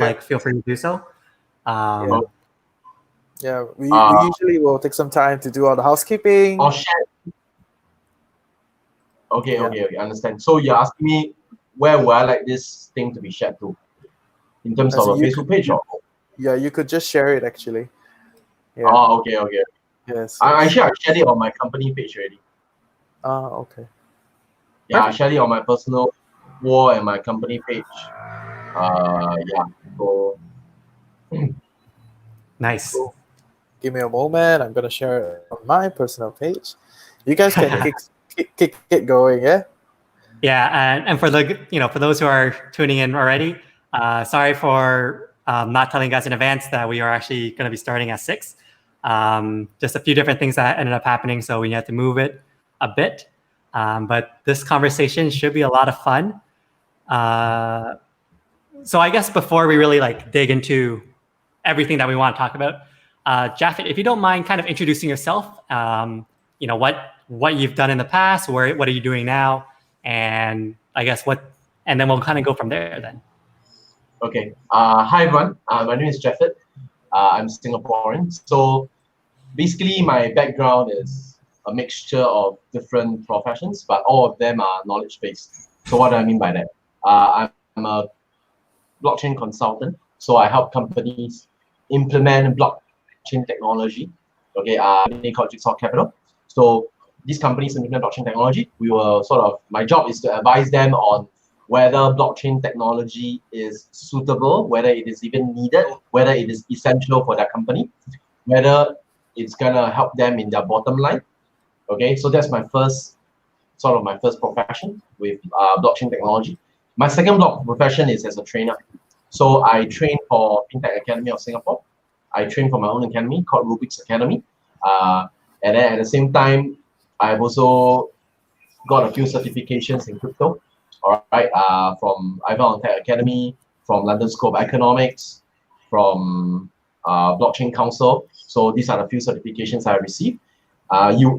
like feel free to do so. We usually will take some time to do all the housekeeping. Or share. Okay, understand. So you're asking me where would I like this thing to be shared to? In terms of a Facebook page or? Yeah, you could just share it actually. Yeah. Oh, okay. Yes. I shared it on my company page already. Okay. Yeah, I shared it on my personal wall and my company page. So nice. Cool. Give me a moment. I'm gonna share it on my personal page. You guys can kick it going, yeah? Yeah, and for for those who are tuning in already, sorry for not telling you guys in advance that we are actually going to be starting at 6. Just a few different things that ended up happening, so we had to move it a bit. But this conversation should be a lot of fun. So I guess before we really dig into everything that we want to talk about, Japhet, if you don't mind kind of introducing yourself, what you've done in the past, what are you doing now, and I guess and then we'll kind of go from there then. Okay. Hi everyone. My name is Japhet. I'm Singaporean. So basically my background is a mixture of different professions, but all of them are knowledge-based. So what do I mean by that? I'm a blockchain consultant. So I help companies implement blockchain technology. Okay, they call Jigsaw Capital. So these companies implement blockchain technology. My job is to advise them on whether blockchain technology is suitable, whether it is even needed, whether it is essential for their company, whether it's gonna help them in their bottom line. Okay, so that's my first profession with blockchain technology. My second profession is as a trainer. So I train for Fintech Academy of Singapore. I train for my own academy called Rubik's Academy. And then at the same time, I've also got a few certifications in crypto. All right, from Ivan Tech Academy, from London School of Economics, from Blockchain Council. So these are the few certifications I received.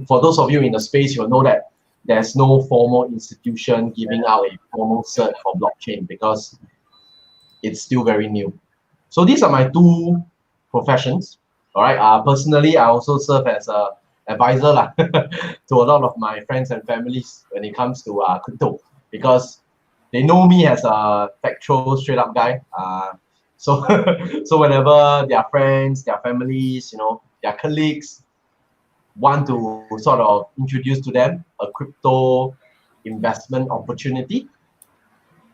For those of you in the space, you'll know that there's no formal institution giving out a formal cert for blockchain because it's still very new. So these are my two professions. All right. Personally, I also serve as a advisor to a lot of my friends and families when it comes to crypto, because they know me as a factual, straight up guy. So whenever their friends, their families, their colleagues want to sort of introduce to them a crypto investment opportunity,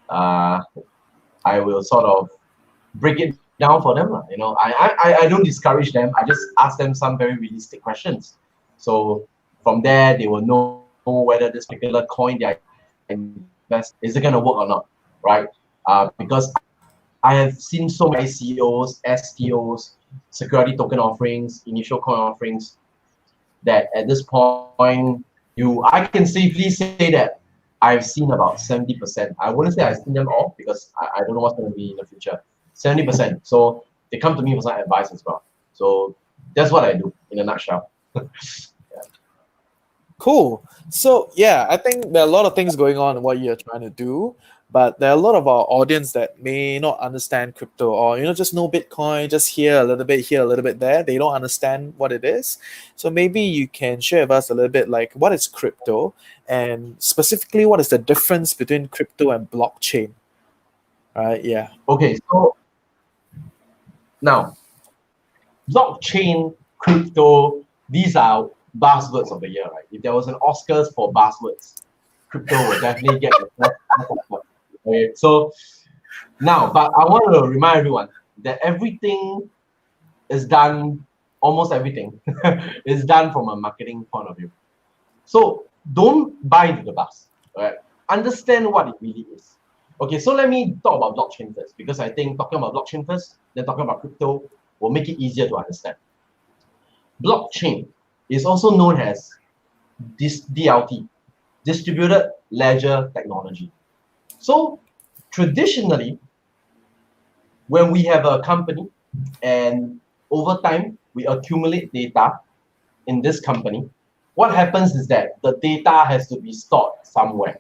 I will sort of break it down for them. I don't discourage them. I just ask them some very realistic questions. So from there, they will know whether this particular coin they are invest is it going to work or not, right? Because I have seen so many ICOs, STOs, security token offerings, initial coin offerings, that at this point, I can safely say that I've seen about 70%. I wouldn't say I've seen them all because I don't know what's going to be in the future. 70%. So they come to me for some advice as well. So that's what I do in a nutshell. Cool. So yeah, I think there are a lot of things going on in what you're trying to do, but there are a lot of our audience that may not understand crypto, or just know Bitcoin, just here a little bit there. They don't understand what it is. So maybe you can share with us a little bit like what is crypto, and specifically what is the difference between crypto and blockchain? Right? Yeah. Okay. So now, blockchain, crypto, these are buzzwords of the year, right? If there was an Oscars for buzzwords, crypto would definitely get the first. Okay, so now, but I want to remind everyone that everything is done, almost everything is done from a marketing point of view. So don't buy into the buzz, right? Understand what it really is. Okay, so let me talk about blockchain first, because I think talking about blockchain first, then talking about crypto will make it easier to understand. Blockchain is also known as DLT, Distributed Ledger Technology. So traditionally, when we have a company and over time we accumulate data in this company, what happens is that the data has to be stored somewhere.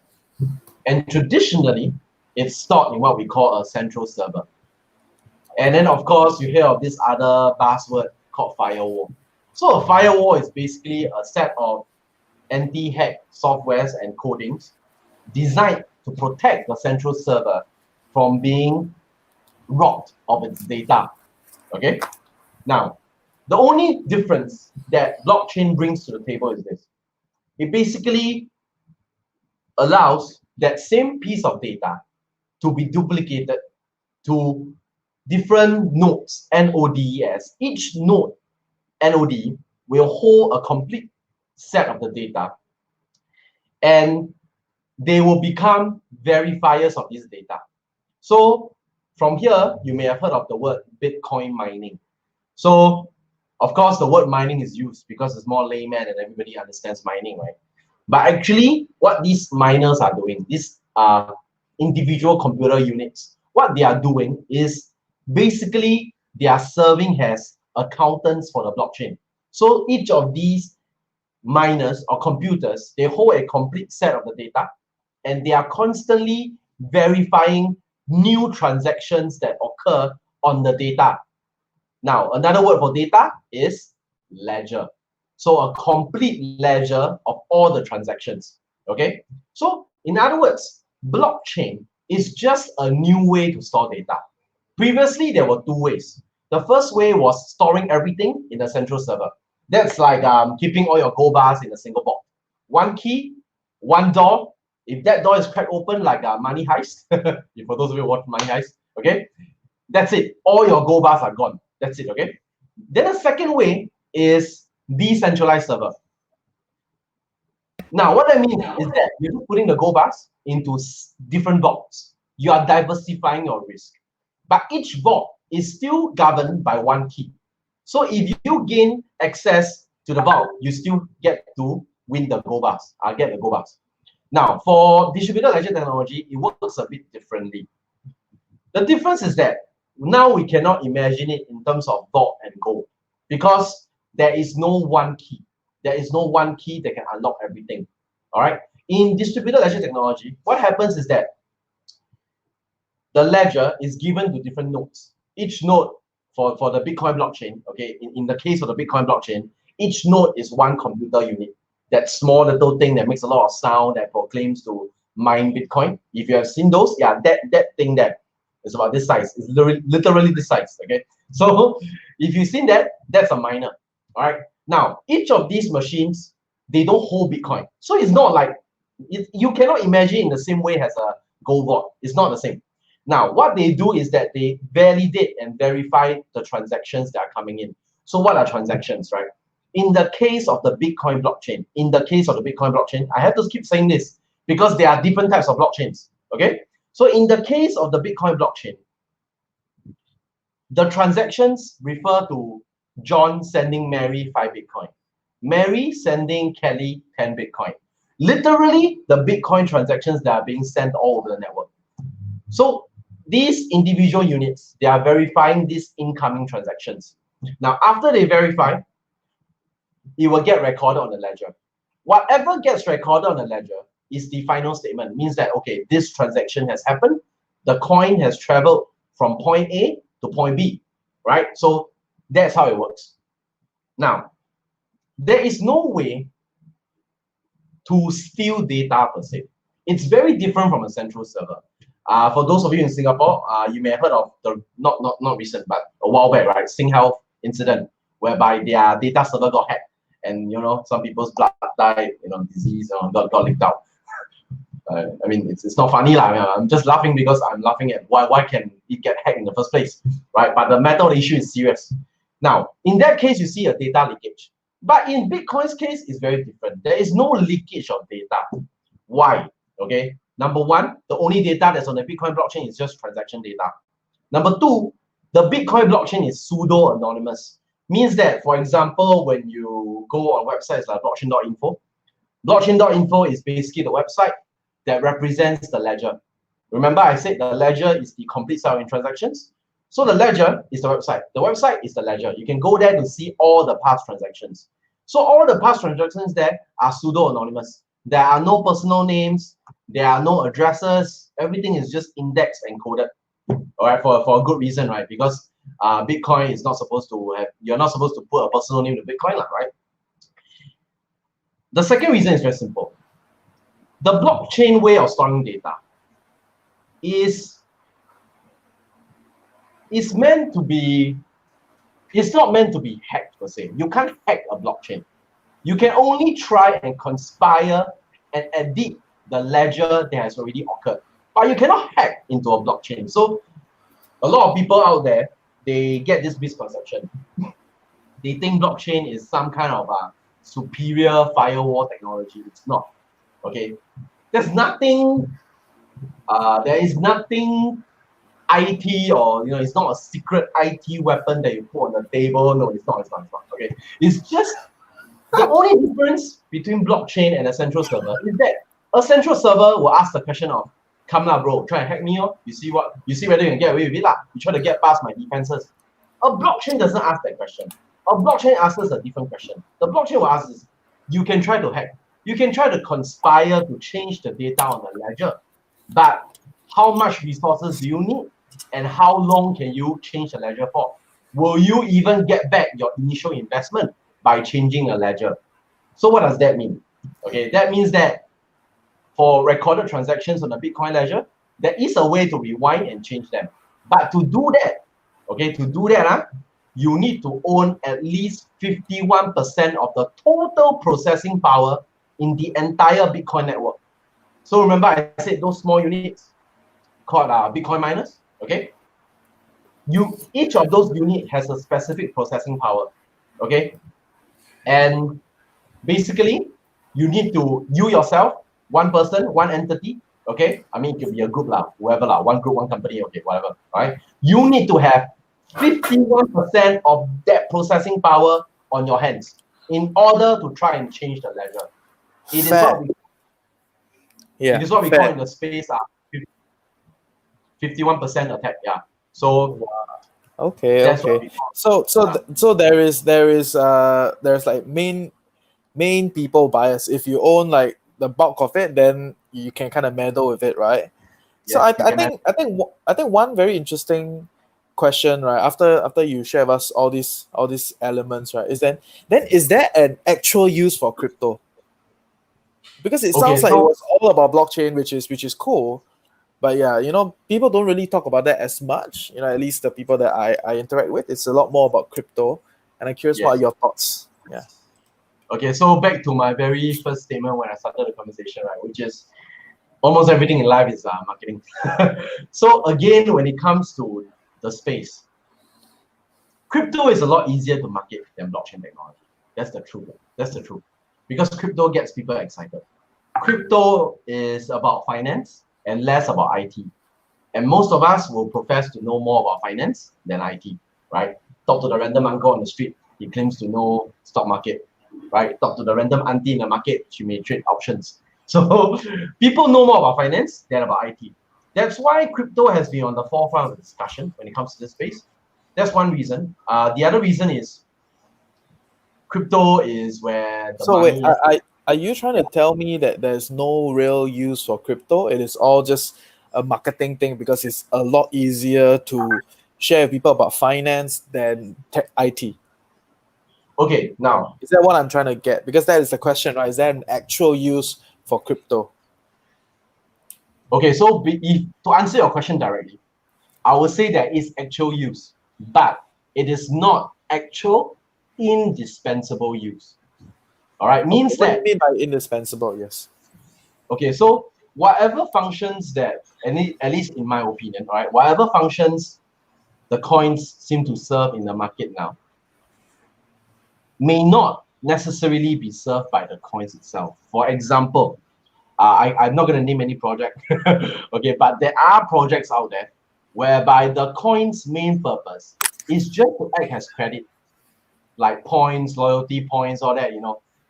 And traditionally, it's stored in what we call a central server. And then, of course, you hear of this other buzzword called firewall. So a firewall is basically a set of anti-hack softwares and codings designed to protect the central server from being robbed of its data. Okay? Now, the only difference that blockchain brings to the table is this. It basically allows that same piece of data to be duplicated to different nodes, NODES. Each node, NOD, will hold a complete set of the data, and they will become verifiers of this data. So from here, you may have heard of the word Bitcoin mining. So of course, the word mining is used because it's more layman and everybody understands mining, right? But actually, what these miners are doing, these individual computer units, what they are doing is basically they are serving as accountants for the blockchain. So each of these miners or computers, they hold a complete set of the data, and they are constantly verifying new transactions that occur on the data. Now, another word for data is ledger. So a complete ledger of all the transactions. Okay. So in other words, blockchain is just a new way to store data. Previously, there were two ways. The first way was storing everything in a central server. That's like keeping all your gold bars in a single box. One key, one door. If that door is cracked open, like Money Heist, for those of you who watch Money Heist, okay, that's it. All your gold bars are gone. That's it, okay? Then the second way is decentralized server. Now, what I mean is that you're putting the gold bars into different vaults. You are diversifying your risk. But each vault is still governed by one key. So if you gain access to the vault, you still get to win the gold bars, get the gold bars. Now, for distributed ledger technology, it works a bit differently. The difference is that now we cannot imagine it in terms of vault and gold, because there is no one key. There is no one key that can unlock everything. All right. In distributed ledger technology, what happens is that the ledger is given to different nodes. Each node for the Bitcoin blockchain, okay, in the case of the Bitcoin blockchain, each node is one computer unit. That small little thing that makes a lot of sound that proclaims to mine Bitcoin. If you have seen those, yeah, that thing there is about this size. It's literally this size, okay? So if you've seen that, that's a miner, all right? Now, each of these machines, they don't hold Bitcoin. So it's not like, you cannot imagine in the same way as a gold vault. It's not the same. Now, what they do is that they validate and verify the transactions that are coming in. So what are transactions, right? In the case of the Bitcoin blockchain, I have to keep saying this because there are different types of blockchains, okay? So in the case of the Bitcoin blockchain, the transactions refer to John sending Mary 5 Bitcoin, Mary sending Kelly 10 Bitcoin. Literally, the Bitcoin transactions that are being sent all over the network. So these individual units, they are verifying these incoming transactions. Now, after they verify, it will get recorded on the ledger. Whatever gets recorded on the ledger is the final statement. Means that, okay, this transaction has happened. The coin has traveled from point A to point B, right? So that's how it works. Now, there is no way to steal data per se. It's very different from a central server. For those of you in Singapore, you may have heard of the not recent, but a while back, right? SingHealth incident, whereby their data server got hacked, and some people's blood died, disease, got leaked out. I mean, it's not funny, lah. I'm just laughing because I'm laughing at why can it get hacked in the first place, right? But the matter of the issue is serious. Now, in that case, you see a data leakage. But in Bitcoin's case, it's very different. There is no leakage of data. Why? Okay. Number one, the only data that's on the Bitcoin blockchain is just transaction data. Number two, the Bitcoin blockchain is pseudo-anonymous. Means that, for example, when you go on websites like blockchain.info, blockchain.info is basically the website that represents the ledger. Remember, I said the ledger is the complete set of transactions. So the ledger is the website. The website is the ledger. You can go there to see all the past transactions. So all the past transactions there are pseudo-anonymous. There are no personal names. There are no addresses. Everything is just indexed and coded. All right, for a good reason, right? Because Bitcoin is not supposed to have, you're not supposed to put a personal name to Bitcoin, right? The second reason is very simple. The blockchain way of storing data is meant to be, it's not meant to be hacked per se. You can't hack a blockchain. You can only try and conspire and edit the ledger that has already occurred. But you cannot hack into a blockchain. So a lot of people out there, they get this misconception. They think blockchain is some kind of a superior firewall technology. It's not. Okay. There's nothing, there is nothing IT, or it's not a secret IT weapon that you put on the table. No, it's not. Okay. It's just the only difference between blockchain and a central server is that a central server will ask the question of, come now, bro, try and hack me, you see whether you can get away with it, lah. You try to get past my defenses. A blockchain doesn't ask that question. A blockchain asks a different question. The blockchain will ask this: you can try to hack, you can try to conspire to change the data on the ledger, but how much resources do you need, and how long can you change the ledger for? Will you even get back your initial investment by changing a ledger? So what does that mean? Okay, that means that for recorded transactions on the Bitcoin ledger, there is a way to rewind and change them. But to do that, you need to own at least 51% of the total processing power in the entire Bitcoin network. So remember, I said those small units called Bitcoin miners. Okay, each of those units has a specific processing power. Okay, and basically, you need to, you yourself, one person, one entity, okay? I mean, it could be a group, whoever, one group, one company, okay, whatever, right? You need to have 51% of that processing power on your hands in order to try and change the ledger. It is what we call in the space 51% attack, yeah. So okay. So there's like main people bias. If you own like the bulk of it, then you can kind of meddle with it, right? So yes, I think one very interesting question, right, after you share with us all these elements, right, is then is there an actual use for crypto? Because it sounds like it was all about blockchain, which is cool, but yeah, people don't really talk about that as much. At least the people that I interact with, it's a lot more about crypto, and I'm curious what are your thoughts. Yeah. Okay, so back to my very first statement when I started the conversation, right, which is almost everything in life is marketing. So again, when it comes to the space, crypto is a lot easier to market than blockchain technology. That's the truth. Because crypto gets people excited. Crypto is about finance and less about IT. And most of us will profess to know more about finance than IT, right? Talk to the random uncle on the street, he claims to know stock market, right? Talk to the random auntie in the market, she may trade options. So people know more about finance than about IT. That's why crypto has been on the forefront of the discussion when it comes to this space. That's one reason. The other reason is crypto is where the money wait, are you trying to tell me that there's no real use for crypto? It is all just a marketing thing because it's a lot easier to share with people about finance than IT? Okay, now is that what I'm trying to get? Because that is the question, right? Is there an actual use for crypto? Okay, so to answer your question directly, I would say there is actual use, but it is not actual indispensable use. All right, means what that. do you mean by indispensable? Yes. Okay, so whatever functions that, at least in my opinion, right, whatever functions the coins seem to serve in the market now may not necessarily be served by the coins itself. For example, I'm not going to name any project, okay, but there are projects out there whereby the coin's main purpose is just to act as credit, like points, loyalty points, all that,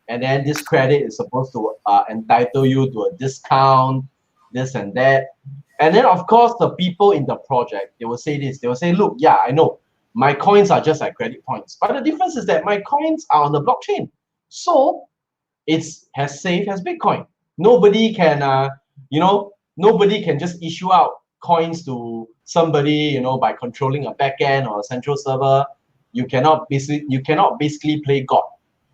and then this credit is supposed to entitle you to a discount, this and that. And then, of course, the people in the project, they will say this. They will say, look, yeah, I know. My coins are just like credit points. But the difference is that my coins are on the blockchain. So it's as safe as Bitcoin. Nobody can, nobody can just issue out coins to somebody, by controlling a backend or a central server. You cannot basically play God.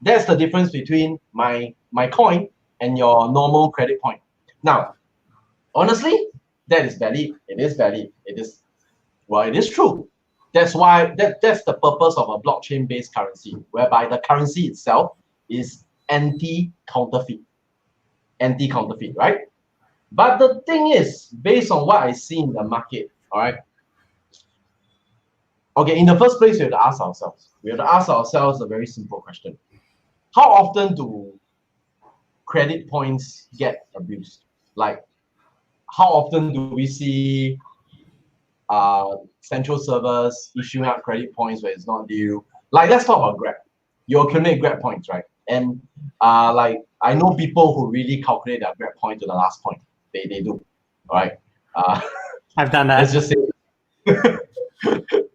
That's the difference between my coin and your normal credit point. Now, honestly, that is valid. It is valid. It is true. That's why that's the purpose of a blockchain-based currency, whereby the currency itself is anti-counterfeit, right? But the thing is, based on what I see in the market, all right. Okay, in the first place, we have to ask ourselves a very simple question: how often do credit points get abused? Like, how often do we see central servers issuing out credit points where it's not due? Like, let's talk about Grab. You accumulate Grab points, right? And like, I know people who really calculate their Grab point to the last point. They do, all right? I've done that. Let's just say,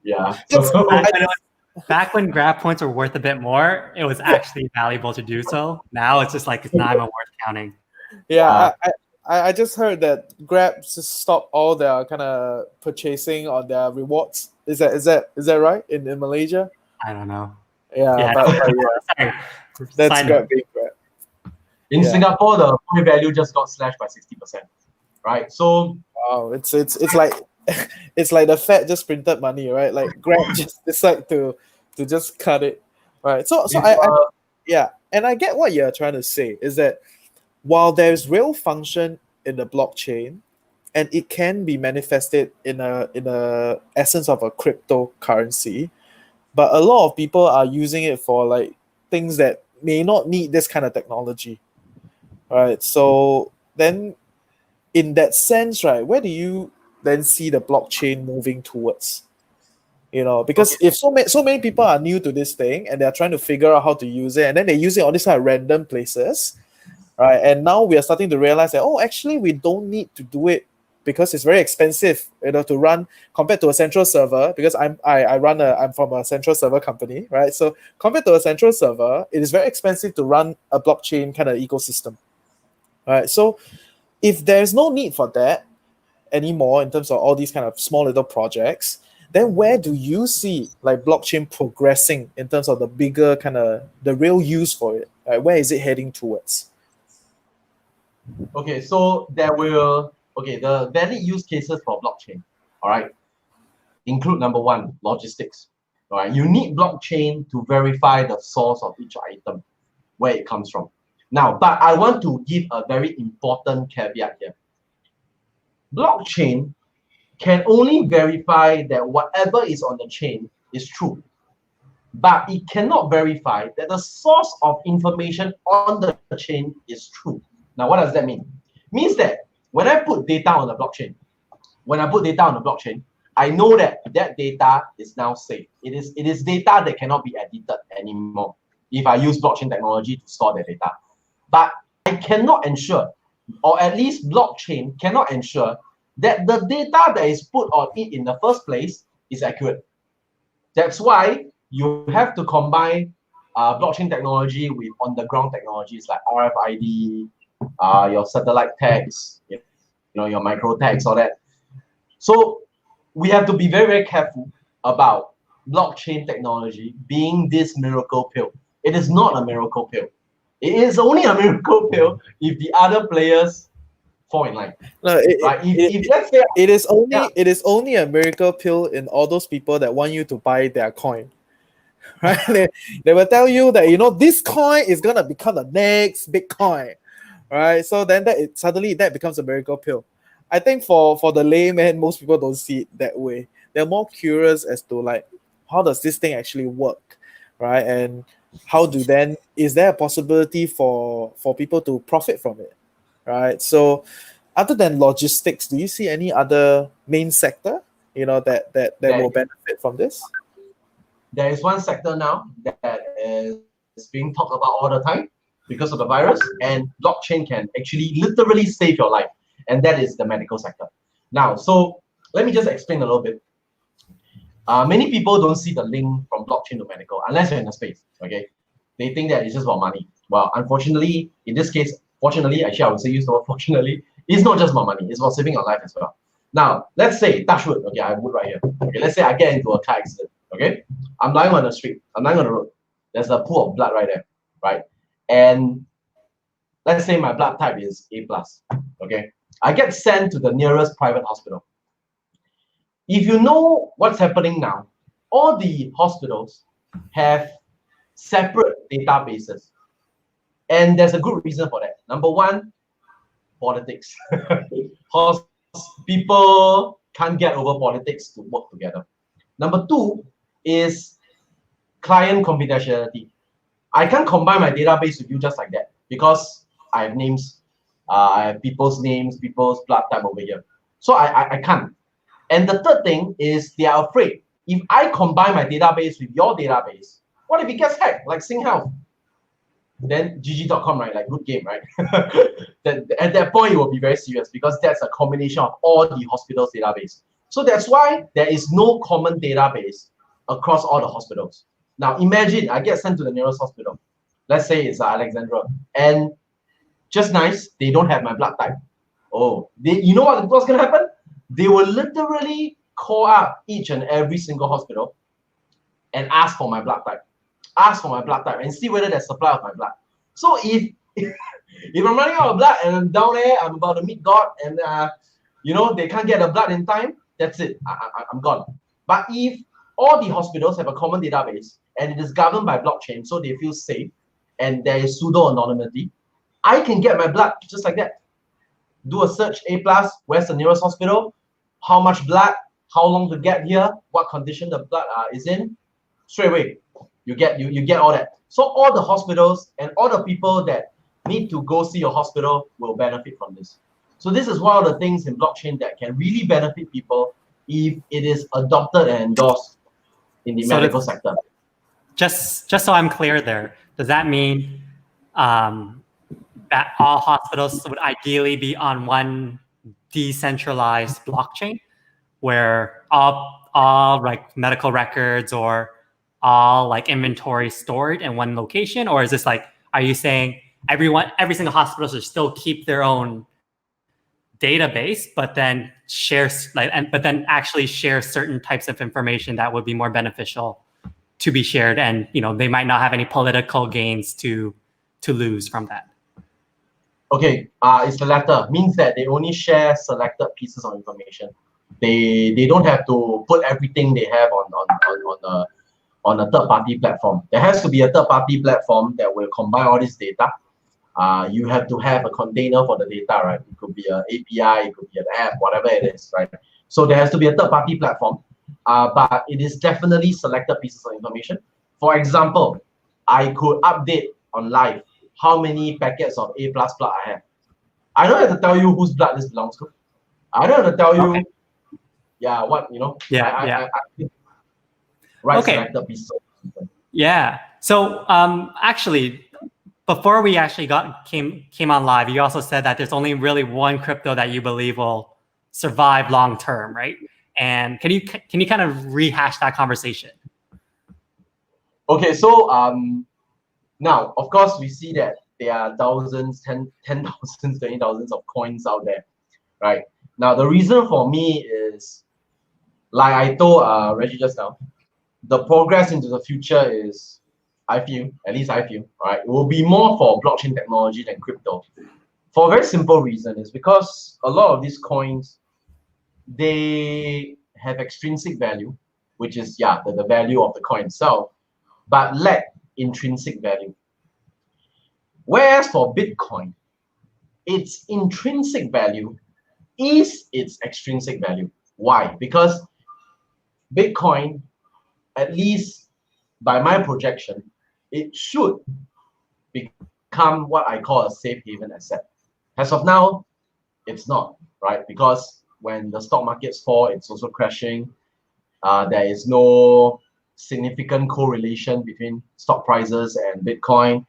yeah. Back when Grab points were worth a bit more, it was actually valuable to do so. Now it's just like it's not even worth counting. Yeah, I just heard that Grab just stopped all their kind of purchasing on their rewards. Is that right in Malaysia? I don't know. Yeah, that's Grab being Grab. In Singapore, the point value just got slashed by 60%, right? So wow, it's like it's like the Fed just printed money, right? Like Grab just decide to just cut it, right? So and I get what you're trying to say is that while there's real function in the blockchain, and it can be manifested in a essence of a cryptocurrency, but a lot of people are using it for like things that may not need this kind of technology. Right. So then in that sense, right, where do you then see the blockchain moving towards? Because if so many people are new to this thing and they're trying to figure out how to use it, and then they use it on these kind of random places, right? And now we are starting to realize that, actually we don't need to do it because it's very expensive, to run compared to a central server, because I'm from a central server company, right? So compared to a central server, it is very expensive to run a blockchain kind of ecosystem. Right, so if there's no need for that anymore in terms of all these kind of small little projects, then where do you see like blockchain progressing in terms of the bigger kind of the real use for it? Right? Where is it heading towards? Okay, so the valid use cases for blockchain, all right, include number one, logistics. All right, you need blockchain to verify the source of each item, where it comes from. Now, but I want to give a very important caveat here. Blockchain can only verify that whatever is on the chain is true, but it cannot verify that the source of information on the chain is true. Now, what does that mean? It means that when I put data on the blockchain, I know that data is now safe. It is data that cannot be edited anymore if I use blockchain technology to store the data. But I cannot ensure, or at least blockchain cannot ensure, that the data that is put on it in the first place is accurate. That's why you have to combine blockchain technology with on-the-ground technologies like RFID, your satellite tags, your micro tags, all that. So we have to be very, very careful about blockchain technology being this miracle pill. It is not a miracle pill. It is only a miracle pill if the other players fall in line. No, right? If let's say it is only a miracle pill in all those people that want you to buy their coin. Right? They will tell you that this coin is gonna become the next Bitcoin. Right? So then suddenly that becomes a miracle pill. I think for the layman, most people don't see it that way. They're more curious as to like, how does this thing actually work? Right? And is there a possibility for people to profit from it, right? So other than logistics, do you see any other main sector that will benefit from this? There is one sector now that is being talked about all the time because of the virus, and blockchain can actually literally save your life, and that is the medical sector. Now, so let me just explain a little bit. Many people don't see the link from blockchain to medical unless you're in the space, okay? They think that it's just about money. Well, unfortunately, in this case, fortunately, actually I would say use the word fortunately, it's not just about money, it's about saving your life as well. Now, let's say, touch wood, okay, I wood right here. Okay, let's say I get into a car accident, okay? I'm lying on the street, I'm lying on the road. There's a pool of blood right there, right? And let's say my blood type is A+, okay? I get sent to the nearest private hospital. If you know what's happening now, all the hospitals have separate databases. And there's a good reason for that. Number one, politics. People can't get over politics to work together. Number two is client confidentiality. I can't combine my database with you just like that because I have names, I have people's names, people's blood type over here. So I can't. And the third thing is they are afraid. If I combine my database with your database, what if it gets hacked, like SingHealth? Then GG.com, right? Like good game, right? Then at that point, it will be very serious because that's a combination of all the hospitals' database. So that's why there is no common database across all the hospitals. Now imagine I get sent to the nearest hospital. Let's say it's Alexandra, and just nice, they don't have my blood type. Oh, you know what's gonna happen? They will literally call up each and every single hospital and ask for my blood type. Ask for my blood type and see whether there's supply of my blood. So if I'm running out of blood and I'm down there, I'm about to meet God, and you know, they can't get the blood in time, that's it. I'm gone. But if all the hospitals have a common database and it is governed by blockchain, so they feel safe and there is pseudo anonymity, I can get my blood just like that. Do a search, A+, where's the nearest hospital, how much blood, how long to get here, what condition the blood is in, straight away. You get all that. So all the hospitals and all the people that need to go see your hospital will benefit from this. So this is one of the things in blockchain that can really benefit people if it is adopted and endorsed in the medical sector. Just so I'm clear there, does that mean that all hospitals would ideally be on one decentralized blockchain where all like medical records or all like inventory stored in one location? Or is this like, are you saying every single hospital should still keep their own database, but then actually share certain types of information that would be more beneficial to be shared, and you know, they might not have any political gains to lose from that? Okay, it's the latter. Means that they only share selected pieces of information. They don't have to put everything they have on a third-party platform. There has to be a third-party platform that will combine all this data. You have to have a container for the data, right? It could be an API, it could be an app, whatever it is, right? So there has to be a third-party platform, but it is definitely selected pieces of information. For example, I could update on live how many packets of A+ blood I have. I don't have to tell you whose blood this belongs to. I don't have to tell you, yeah, what, you know? I right, okay. selected pieces of information. Yeah. So actually, before we actually came on live, you also said that there's only really one crypto that you believe will survive long term, right? And can you kind of rehash that conversation? Okay, so now of course we see that there are thousands, 10,000s, 20,000s of coins out there, right? Now the reason for me is, like I told Reggie just now, the progress into the future is, I feel, at least I feel, right, it will be more for blockchain technology than crypto. For a very simple reason, is because a lot of these coins, they have extrinsic value, which is, yeah, the value of the coin itself, but lack intrinsic value. Whereas for Bitcoin, its intrinsic value is its extrinsic value. Why? Because Bitcoin, at least by my projection, it should become what I call a safe haven asset. As of now, it's not, right? Because when the stock markets fall, it's also crashing. There is no significant correlation between stock prices and Bitcoin,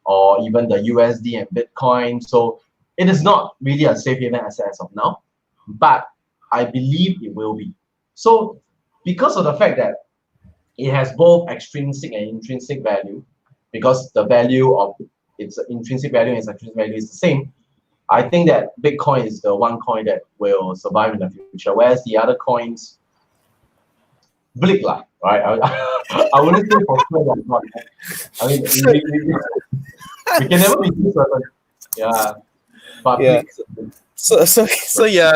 or even the USD and Bitcoin. So it is not really a safe haven asset as of now, but I believe it will be. So because of the fact that it has both extrinsic and intrinsic value, because the value of its intrinsic value and its extrinsic value is the same, I think that Bitcoin is the one coin that will survive in the future, whereas the other coins, bleak lah, right? I wouldn't say for sure that not. I mean, we can never be too certain. Yeah, but Yeah. bleak. So yeah,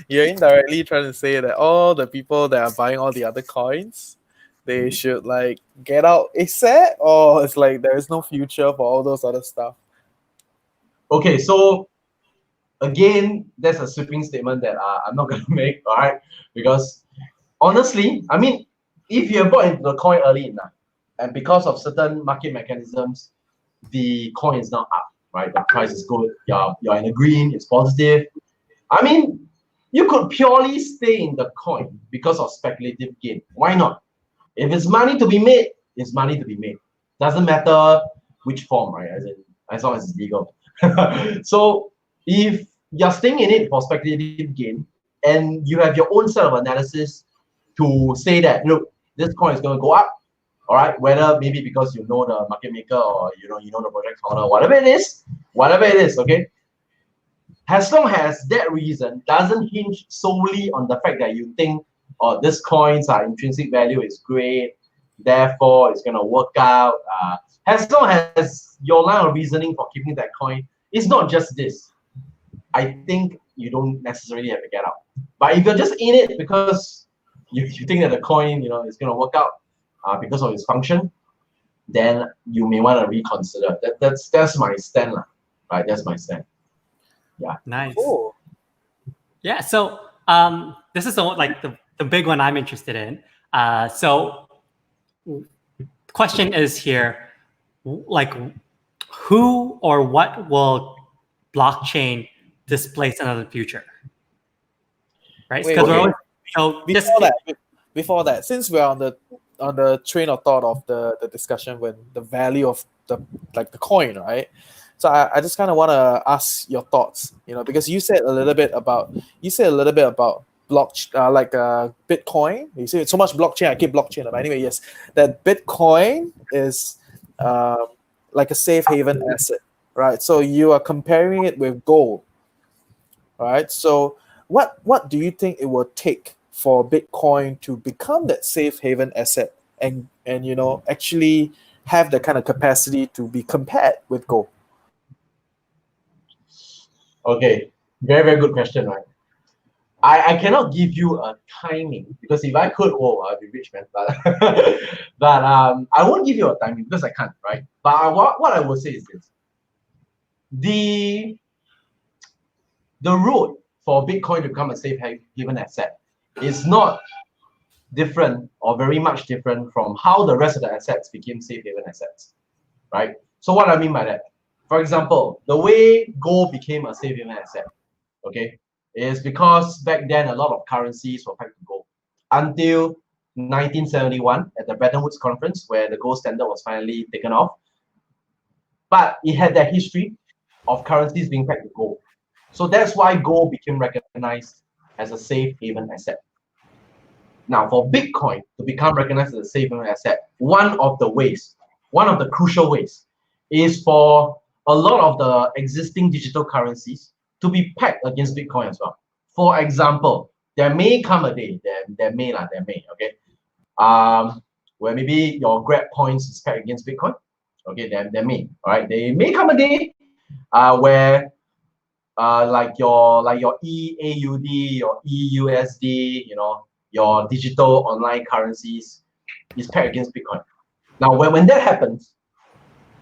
you're indirectly trying to say that all the people that are buying all the other coins, they should like get out ASAP, or it's like there is no future for all those other stuff. Okay, so again, that's a sweeping statement that I'm not going to make, all right? Because honestly, I mean, if you have bought into the coin early enough, and because of certain market mechanisms, the coin is now up, right? The price is good, you're in the green, it's positive. I mean, you could purely stay in the coin because of speculative gain. Why not? If it's money to be made, it's money to be made. Doesn't matter which form, right? As long as it's legal. So if you're staying in it for speculative gain and you have your own set of analysis to say that, look, this coin is going to go up, all right, whether maybe because you know the market maker or you know the project founder, whatever it is, okay, as long as that reason doesn't hinge solely on the fact that you think, oh, this coin's intrinsic value is great, therefore it's going to work out. As long as your line of reasoning for keeping that coin is not just this, I think you don't necessarily have to get out. But if you're just in it because you think that the coin, is going to work out because of its function, then you may want to reconsider. That's my stand, right? That's my stand. Yeah. Nice. Cool. Yeah. So this is the big one I'm interested in. So question is here, like, who or what will blockchain displace in the future? Right? Wait, Because wait. so Before that, since we're on the train of thought of the discussion when the value of the coin, right? So I just kind of want to ask your thoughts, because you said a little bit about Bitcoin. You say so much blockchain. I keep blockchain. But anyway, yes, that Bitcoin is like a safe haven asset, right? So you are comparing it with gold, right? So what do you think it will take for Bitcoin to become that safe haven asset and actually have the kind of capacity to be compared with gold? Okay, very, very good question, right? I cannot give you a timing because if I could, I'd be rich, man. But I won't give you a timing because I can't, right? But what I will say is this: the road for Bitcoin to become a safe haven asset is not different or very much different from how the rest of the assets became safe haven assets, right? So what I mean by that, for example, the way gold became a safe haven asset, okay, is because back then a lot of currencies were pegged to gold until 1971 at the Bretton Woods conference where the gold standard was finally taken off. But it had that history of currencies being pegged to gold. So that's why gold became recognized as a safe haven asset. Now, for Bitcoin to become recognized as a safe haven asset, one of the crucial ways is for a lot of the existing digital currencies to be pegged against Bitcoin as well. For example, there may come a day, there may, okay, where maybe your Grab points is pegged against Bitcoin. Okay, there may, all right, there may come a day where like your EAUD, your EUSD, your digital online currencies is pegged against Bitcoin. Now, when that happens,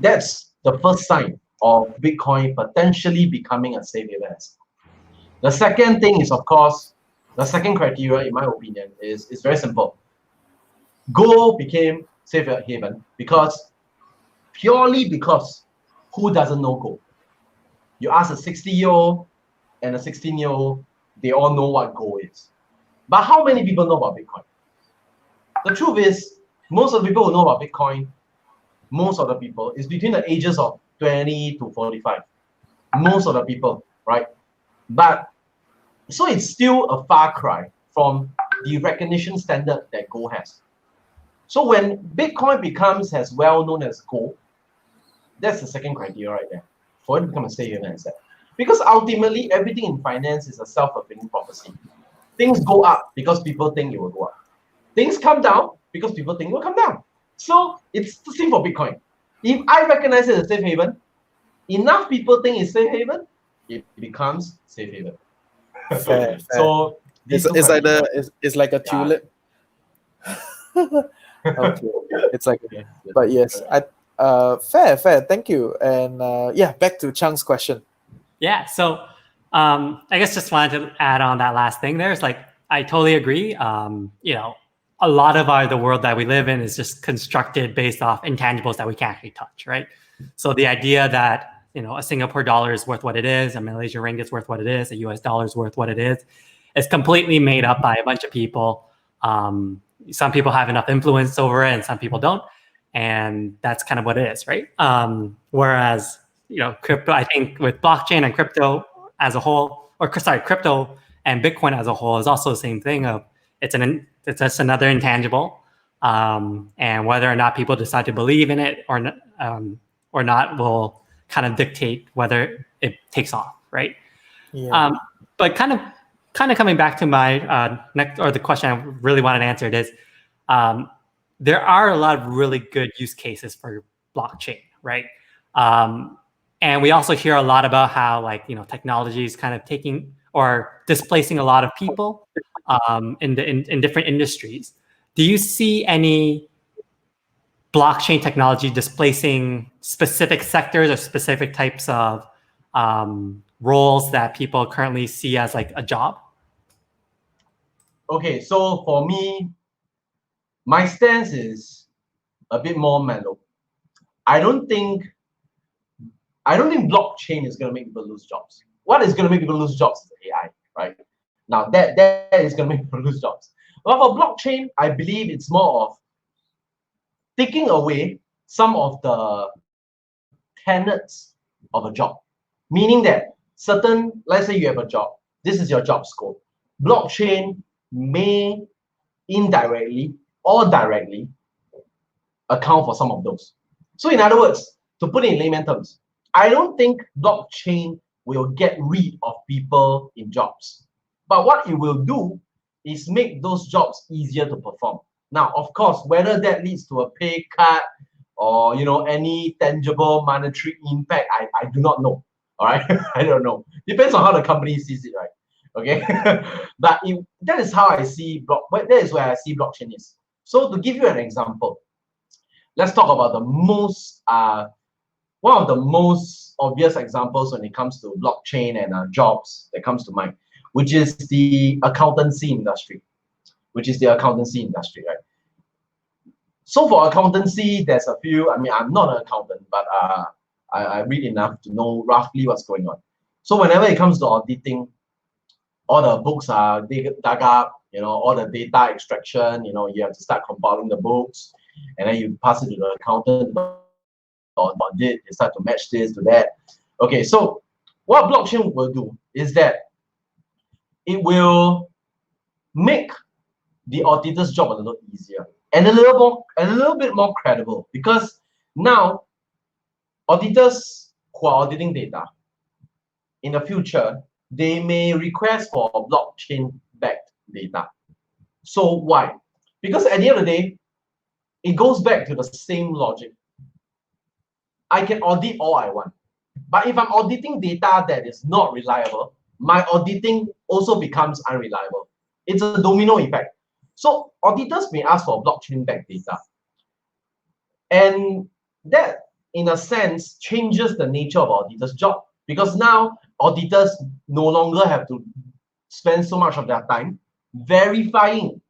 that's the first sign of Bitcoin potentially becoming a safe haven asset. The second thing is, of course, the second criteria, in my opinion, is very simple. Gold became safe haven purely because who doesn't know gold? You ask a 60-year-old and a 16-year-old, they all know what gold is. But how many people know about Bitcoin? The truth is, most of the people who know about Bitcoin, most of the people, is between the ages of 20 to 45. Most of the people, right? But so it's still a far cry from the recognition standard that gold has. So when Bitcoin becomes as well known as gold, that's the second criteria right there for it to become a safe haven asset. Because ultimately, everything in finance is a self-fulfilling prophecy. Things go up because people think it will go up. Things come down because people think it will come down. So it's the same for Bitcoin. If I recognize it as safe haven, enough people think it's safe haven, it becomes safe haven. Fair. So it's like a tulip. Okay, it's like, but yes, fair. Thank you. And yeah, back to Chang's question. Yeah. So I guess just wanted to add on that last thing there. It's like, I totally agree. A lot of the world that we live in is just constructed based off intangibles that we can't actually touch, right? So the idea that, a Singapore dollar is worth what it is, a Malaysian ringgit is worth what it is, a US dollar is worth what it is completely made up by a bunch of people. Some people have enough influence over it and some people don't. And that's kind of what it is, right? Whereas, crypto, I think with blockchain and crypto as a whole, crypto and Bitcoin as a whole is also the same thing of it's just another intangible. And whether or not people decide to believe in it or not will kind of dictate whether it takes off, right? Yeah. But kind of coming back to my the question I really wanted answered is, there are a lot of really good use cases for blockchain, right? And we also hear a lot about how technology is kind of taking or displacing a lot of people in different industries. Do you see any blockchain technology displacing specific sectors or specific types of roles that people currently see as like a job? Okay, so for me, my stance is a bit more mellow. I don't think blockchain is going to make people lose jobs. What is going to make people lose jobs is AI, right? Now that is going to make people lose jobs. But for blockchain, I believe it's more of taking away some of the tenets of a job. Meaning that let's say you have a job, this is your job scope. Blockchain may indirectly or directly account for some of those. So in other words, to put it in layman terms, I don't think blockchain will get rid of people in jobs. But what it will do is make those jobs easier to perform. Now, of course, whether that leads to a pay cut or any tangible monetary impact, I do not know. All right, I don't know. Depends on how the company sees it, right? Okay, but that is how I see that is where I see blockchain is. So to give you an example, let's talk about one of the most obvious examples when it comes to blockchain and jobs that comes to mind, which is the accountancy industry. Right? So for accountancy, there's a few. I mean, I'm not an accountant, but I read enough to know roughly what's going on. So whenever it comes to auditing, all the books are dug up, all the data extraction, you have to start compiling the books, and then you pass it to the accountant or audit, they start to match this to that. Okay, so what blockchain will do is that it will make the auditor's job a little easier and a little bit more credible, because now auditors who are auditing data in the future, they may request for blockchain-backed data. So why? Because at the end of the day, it goes back to the same logic. I can audit all I want, but if I'm auditing data that is not reliable, my auditing also becomes unreliable. It's a domino effect. So auditors may ask for blockchain-backed data. And that, in a sense, changes the nature of auditors' job, because now auditors no longer have to spend so much of their time verifying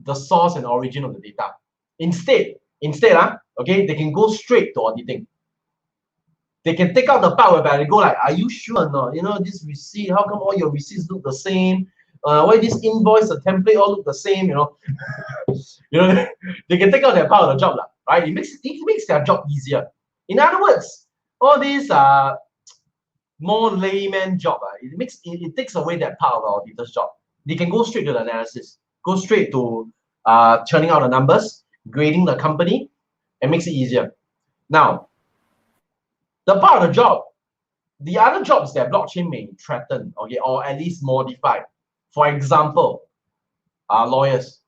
the source and origin of the data. Instead, they can go straight to auditing. They can take out the part whereby they go like, are you sure or not? This receipt, how come all your receipts look the same? Why this invoice, the template all look the same? They can take out that part of the job, right? It makes their job easier. In other words, all these more layman job, it takes away that part of the auditor's job. They can go straight to the analysis, go straight to churning out the numbers, grading the company, and makes it easier. Now, the part of the job the other jobs that blockchain may threaten, okay, or at least modify. For example, lawyers.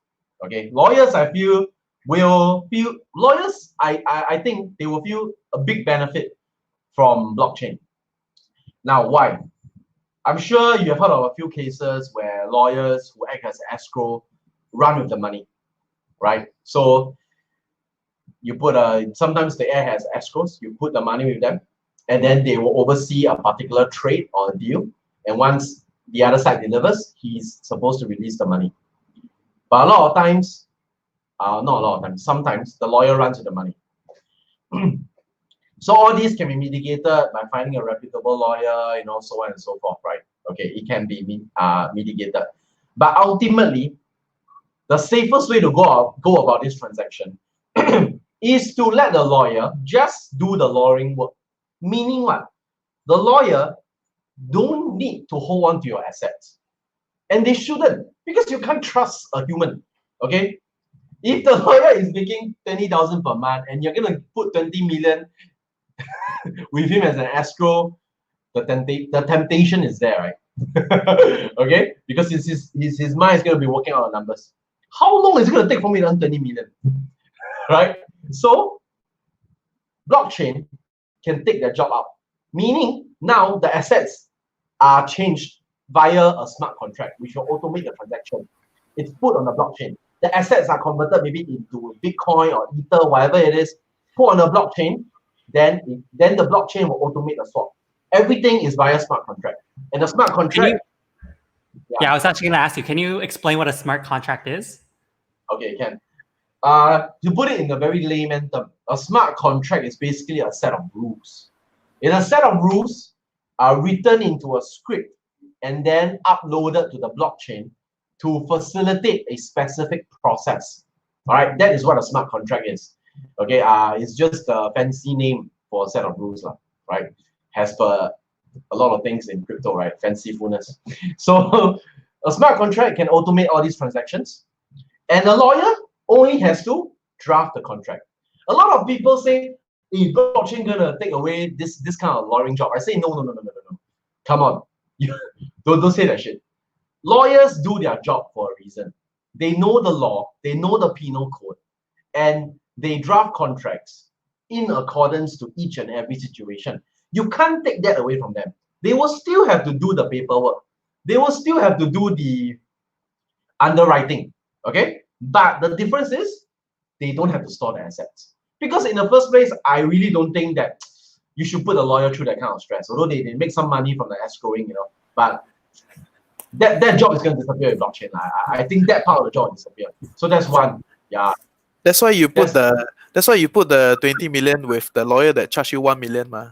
Okay, lawyers I feel will feel lawyers. I think they will feel a big benefit from blockchain. Now, why? I'm sure you have heard of a few cases where lawyers who act as escrow run with the money, right? So you put sometimes the air has escrows, you put the money with them, and then they will oversee a particular trade or a deal. And once the other side delivers, he's supposed to release the money. But a lot of times, not a lot of times, sometimes the lawyer runs with the money. So all these can be mitigated by finding a reputable lawyer, so on and so forth, right? Okay, it can be mitigated. But ultimately, the safest way to go about this transaction is to let the lawyer just do the lawyering work. Meaning what? The lawyer don't need to hold on to your assets. And they shouldn't, because you can't trust a human, okay? If the lawyer is making 20,000 per month and you're gonna put 20 million with him as an escrow, the temptation is there, right? Okay, because his mind is gonna be working out the numbers. How long is it gonna take for me to earn 20 million, right? So blockchain can take their job out, meaning now the assets are changed via a smart contract, which will automate the transaction. It's put on the blockchain. The assets are converted maybe into Bitcoin or Ether, whatever it is, put on the blockchain. Then the blockchain will automate the swap. Everything is via smart contract, and the smart contract. Yeah, I was actually going to ask you. Can you explain what a smart contract is? Okay, can. To put it in a very layman term, a smart contract is basically a set of rules. It's a set of rules written into a script and then uploaded to the blockchain to facilitate a specific process. All right, that is what a smart contract is. Okay, it's just a fancy name for a set of rules, right? As per a lot of things in crypto, right? Fancifulness. So a smart contract can automate all these transactions, and a lawyer only has to draft the contract. A lot of people say, "Is blockchain gonna take away this kind of lawyering job?" I say, no. Come on, don't say that shit. Lawyers do their job for a reason. They know the law, they know the penal code, and they draft contracts in accordance to each and every situation. You can't take that away from them. They will still have to do the paperwork. They will still have to do the underwriting, okay? But the difference is they don't have to store the assets. Because in the first place, I really don't think that you should put a lawyer through that kind of stress. Although they make some money from the escrowing, but that job is going to disappear with blockchain. I think that part of the job will disappear. So that's one. Yeah. That's why you put the 20 million with the lawyer that charge you 1 million, ma.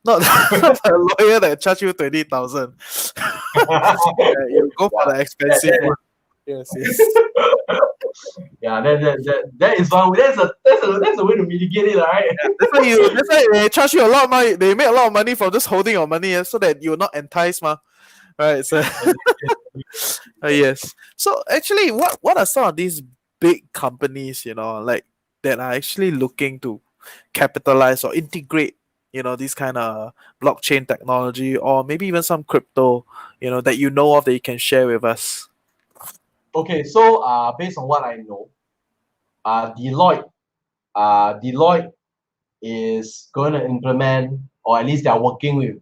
Not the lawyer that charge you 20,000. You go for the expensive one. Yes. Yeah, that is one. That's a way to mitigate it, right? That's why they charge you a lot of money. They make a lot of money from just holding your money, so that you're not enticed, ma. Right. So yes. So actually, what are some of these big companies, like that are actually looking to capitalize or integrate, this kind of blockchain technology, or maybe even some crypto, that you know of that you can share with us? Okay, so based on what I know, Deloitte is going to implement, or at least they're working with,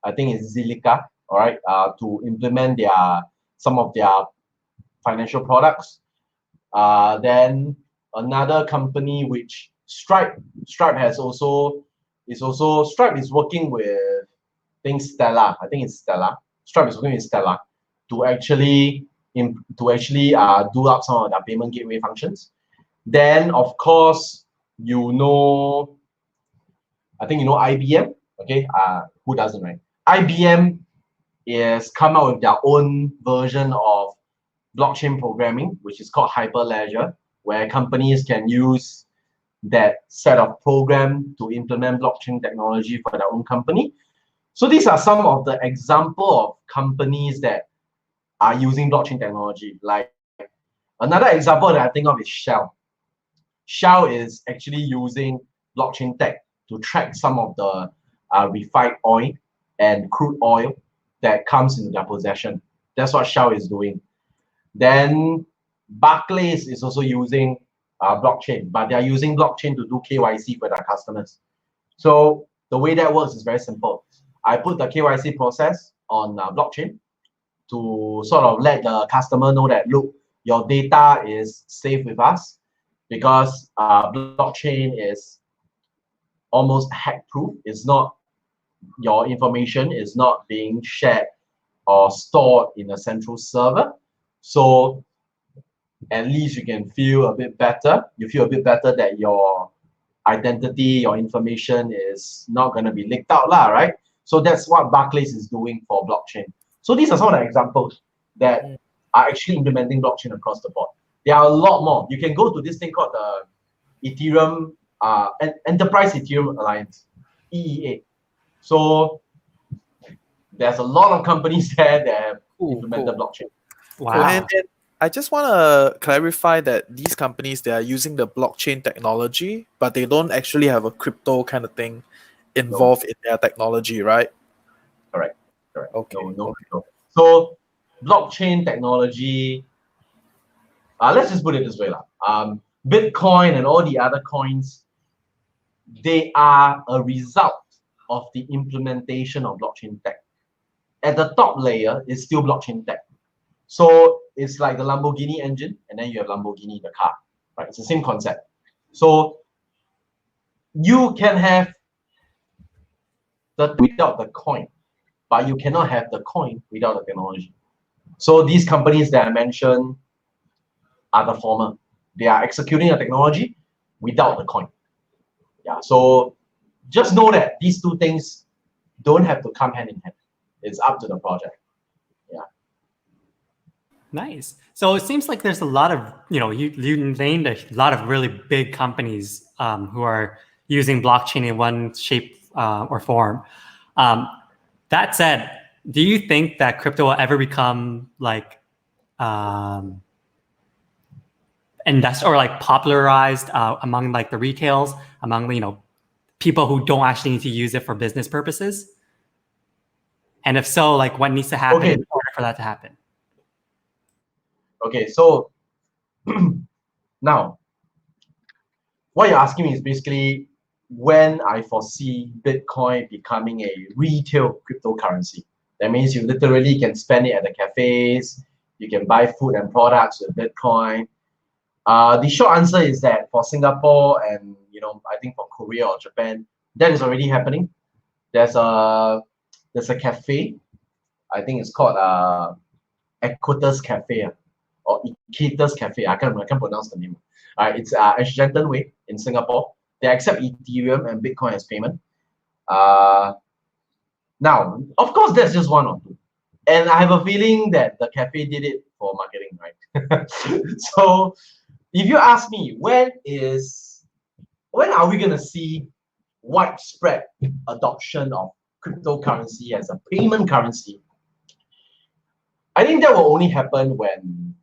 I think it's Zilliqa, all right, to implement some of their financial products. Then another company, which Stripe is working with, I think Stella. I think it's Stella. Stripe is working with Stella to actually do up some of their payment gateway functions. Then of course, I think IBM. Okay, who doesn't, right? IBM is come out with their own version of blockchain programming, which is called Hyperledger, where companies can use that set of program to implement blockchain technology for their own company. So these are some of the example of companies that are using blockchain technology. Like another example that I think of is Shell. Shell is actually using blockchain tech to track some of the refined oil and crude oil that comes into their possession. That's what Shell is doing. Then Barclays is also using blockchain, but they are using blockchain to do KYC for their customers. So the way that works is very simple. I put the KYC process on blockchain to sort of let the customer know that, look, your data is safe with us because blockchain is almost hack-proof. It's not, your information is not being shared or stored in a central server. So at least you can feel a bit better. You feel a bit better that your identity, your information is not going to be leaked out, right? So that's what Barclays is doing for blockchain. So these are some of the examples that are actually implementing blockchain across the board. There are a lot more. You can go to this thing called the Ethereum Enterprise Ethereum Alliance, EEA. So there's a lot of companies there that have implemented blockchain. Wow. Cool. And I just want to clarify that these companies, they are using the blockchain technology, but they don't actually have a crypto kind of thing involved in their technology, right? Correct. Okay. No. So blockchain technology, let's just put it this way. Bitcoin and all the other coins, they are a result of the implementation of blockchain tech. At the top layer is still blockchain tech. So it's like the Lamborghini engine, and then you have Lamborghini, the car, right? It's the same concept. So you can have the without the coin, but you cannot have the coin without the technology. So these companies that I mentioned are the former. They are executing a technology without the coin. Yeah. So just know that these two things don't have to come hand in hand. It's up to the project. Yeah. Nice. So it seems like there's a lot of, you named a lot of really big companies who are using blockchain in one shape or form. That said, do you think that crypto will ever become like or like popularized among like the retails, among people who don't actually need to use it for business purposes? And if so, like what needs to happen in order for that to happen? Okay, so now what you're asking me is basically when I foresee Bitcoin becoming a retail cryptocurrency. That means you literally can spend it at the cafes, you can buy food and products with Bitcoin. The short answer is that for Singapore and I think for Korea or Japan, that is already happening. There's a cafe, I think it's called Equitas Cafe or Equitas Cafe. I can't pronounce the name. It's Ashton Way in Singapore. They accept Ethereum and Bitcoin as payment. Now, of course, that's just one or two. And I have a feeling that the cafe did it for marketing, right? So if you ask me, when are we going to see widespread adoption of cryptocurrency as a payment currency? I think that will only happen when,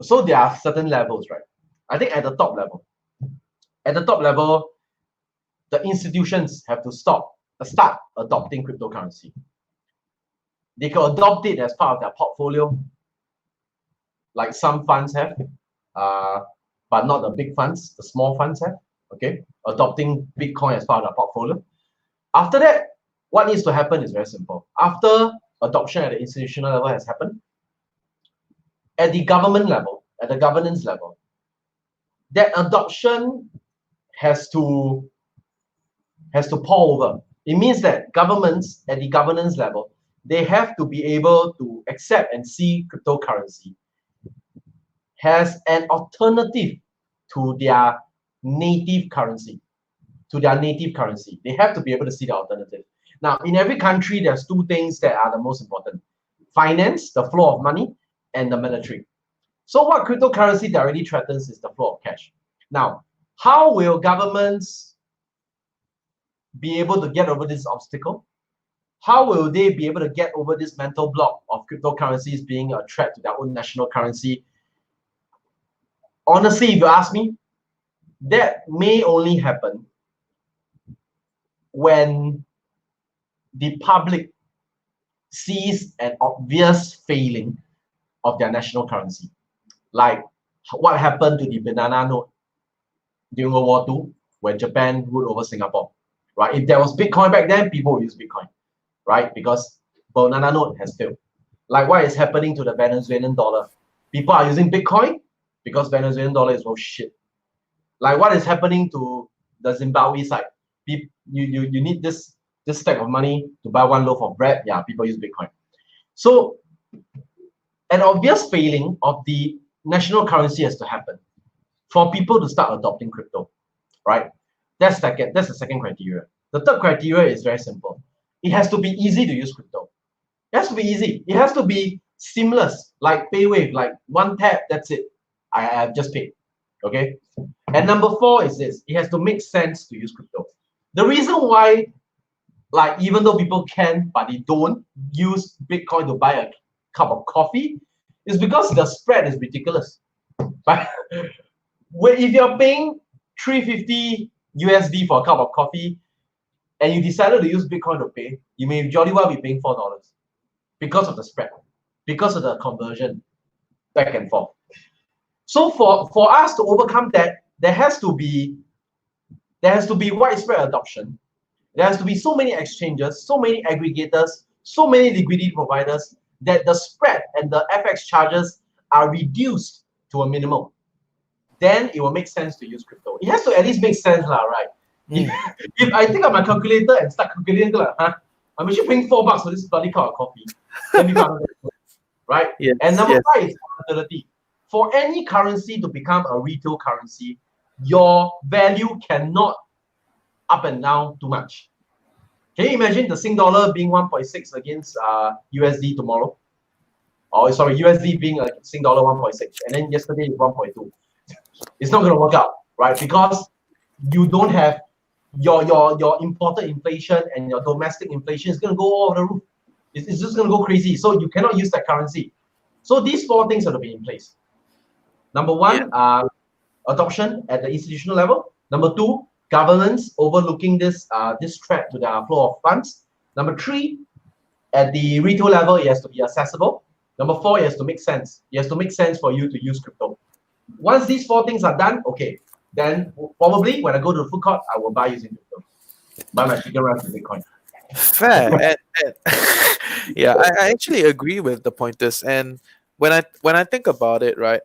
so there are certain levels, right? I think at the top level, the institutions have to start adopting cryptocurrency. They can adopt it as part of their portfolio, like some funds have, but not the big funds, the small funds have, okay? Adopting Bitcoin as part of their portfolio. After that, what needs to happen is very simple. After adoption at the institutional level has happened, at the government level, at the governance level, that adoption has to pour over. It means that governments at the governance level, they have to be able to accept and see cryptocurrency as an alternative to their native currency. They have to be able to see the alternative. Now, in every country, there's two things that are the most important: finance, the flow of money, and the military. So what cryptocurrency directly threatens is the flow of cash. Now, how will governments be able to get over this obstacle? How will they be able to get over this mental block of cryptocurrencies being a threat to their own national currency? Honestly, if you ask me, that may only happen when the public sees an obvious failing of their national currency, like what happened to the banana note during World War II when Japan ruled over Singapore, right? If there was Bitcoin back then, people would use Bitcoin, right? Because banana note has failed. Like what is happening to the Venezuelan dollar? People are using Bitcoin because Venezuelan dollar is worth shit. Like what is happening to the Zimbabwe side? You need this stack of money to buy one loaf of bread. Yeah, people use Bitcoin. So an obvious failing of the national currency has to happen for people to start adopting crypto, right? That's the second criteria. The third criteria is very simple. It has to be easy to use crypto. It has to be easy. It has to be seamless, like PayWave, like one tap, that's it. I have just paid. Okay. And number 4 is this: it has to make sense to use crypto. The reason why, like, even though people can but they don't use Bitcoin to buy a cup of coffee, is because the spread is ridiculous. But if you're paying $350 USD for a cup of coffee and you decided to use Bitcoin to pay, you may jolly well be paying $4 because of the spread, because of the conversion back and forth. So for us to overcome that, there has to be widespread adoption. There has to be so many exchanges, so many aggregators, so many liquidity providers that the spread and the FX charges are reduced to a minimum. Then it will make sense to use crypto. It has to at least make sense, right? If I take out my calculator and start calculating, like, I'm actually paying $4 for this bloody cup of coffee. Then people are right? Yes, and number yes. 5 is volatility. For any currency to become a retail currency, your value cannot up and down too much. Can you imagine the Sing dollar being 1.6 against USD tomorrow? Or sorry, USD being a Sing dollar 1.6, and then yesterday is 1.2. It's not going to work out, right? Because you don't have your imported inflation and your domestic inflation is going to go all over the roof. It's just going to go crazy. So you cannot use that currency. So these 4 things have to be in place. Number 1, adoption at the institutional level. Number 2, governance overlooking this threat to the flow of funds. Number 3, at the retail level, it has to be accessible. Number 4, it has to make sense. It has to make sense for you to use crypto. Once these 4 things are done, okay, then probably when I go to the food court, I will buy using crypto. Buy my chicken rice with Bitcoin. Fair. Yeah, I actually agree with the pointers. And when I think about it, right,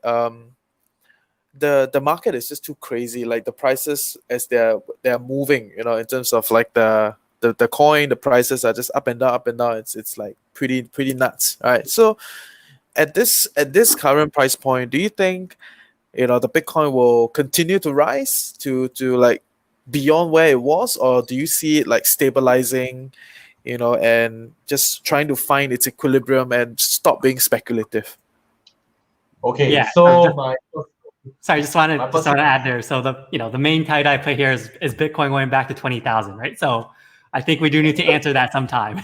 the market is just too crazy. Like the prices as they're moving, in terms of like the coin, the prices are just up and down, It's like pretty nuts, right? So at this current price point, do you think the Bitcoin will continue to rise to like beyond where it was, or do you see it like stabilizing, and just trying to find its equilibrium and stop being speculative? Okay, Yeah, so sorry, just wanted to add there. So the main tide I put here is Bitcoin going back to 20,000, right? So I think we do need to answer that sometime.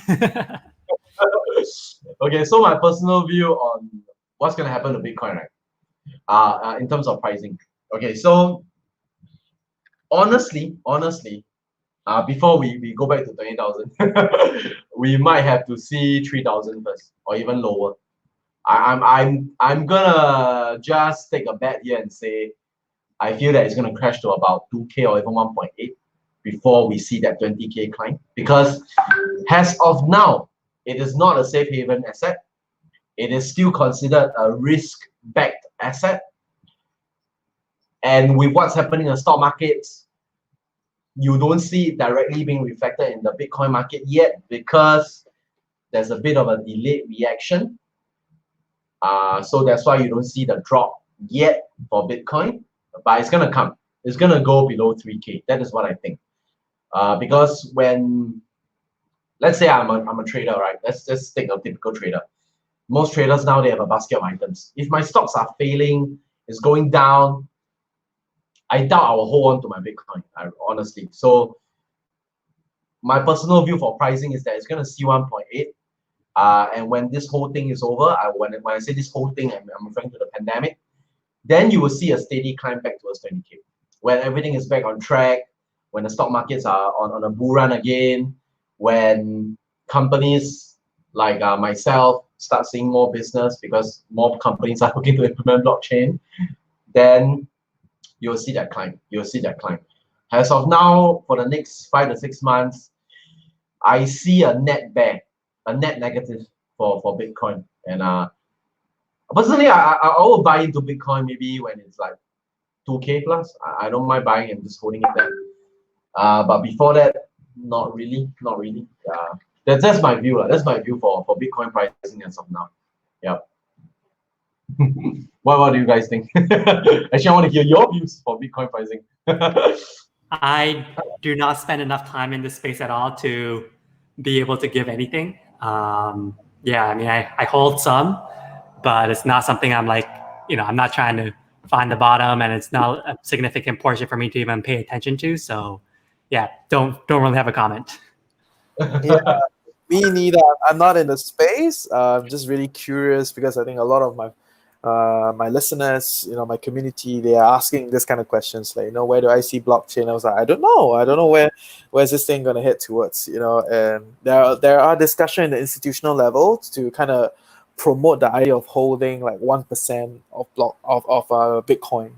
okay, so my personal view on what's going to happen to Bitcoin, right? In terms of pricing. Okay, so honestly, before we go back to 20,000, we might have to see 3,000 first, or even lower. I'm gonna just take a bet here and say I feel that it's gonna crash to about 2K or even 1.8 before we see that 20K climb. Because as of now, it is not a safe haven asset. It is still considered a risk-backed asset. And with what's happening in the stock markets, you don't see it directly being reflected in the Bitcoin market yet because there's a bit of a delayed reaction. So that's why you don't see the drop yet for Bitcoin, but it's gonna come. It's gonna go below 3K. That is what I think. Because when, let's say I'm a trader, right? Let's just take a typical trader. Most traders now, they have a basket of items. If my stocks are failing, it's going down, I doubt I will hold on to my Bitcoin, honestly. So my personal view for pricing is that it's going to see 1.8. And when this whole thing is over, when I say this whole thing, I'm referring to the pandemic, then you will see a steady climb back towards 20K. When everything is back on track, when the stock markets are on a bull run again, when companies like myself start seeing more business because more companies are looking to implement blockchain, then you'll see that climb. You'll see that climb. As of now, for the next 5 to 6 months, I see a net bear, a net negative for Bitcoin. And personally, I will buy into Bitcoin maybe when it's like 2K plus. I don't mind buying and just holding it there. But before that, not really. That's my view. That's my view for Bitcoin pricing as of now. Yeah. What do you guys think? Actually, I want to hear your views for Bitcoin pricing. I do not spend enough time in this space at all to be able to give anything. Yeah, I mean, I hold some, but it's not something I'm like, I'm not trying to find the bottom, and it's not a significant portion for me to even pay attention to. So yeah, don't really have a comment. Yeah, me neither. I'm not in the space. I'm just really curious because I think a lot of my listeners, my community, they are asking this kind of questions, like, where do I see blockchain? I was like, I don't know where's this thing gonna head towards, and there are discussion in the institutional level to kind of promote the idea of holding like 1% of Bitcoin.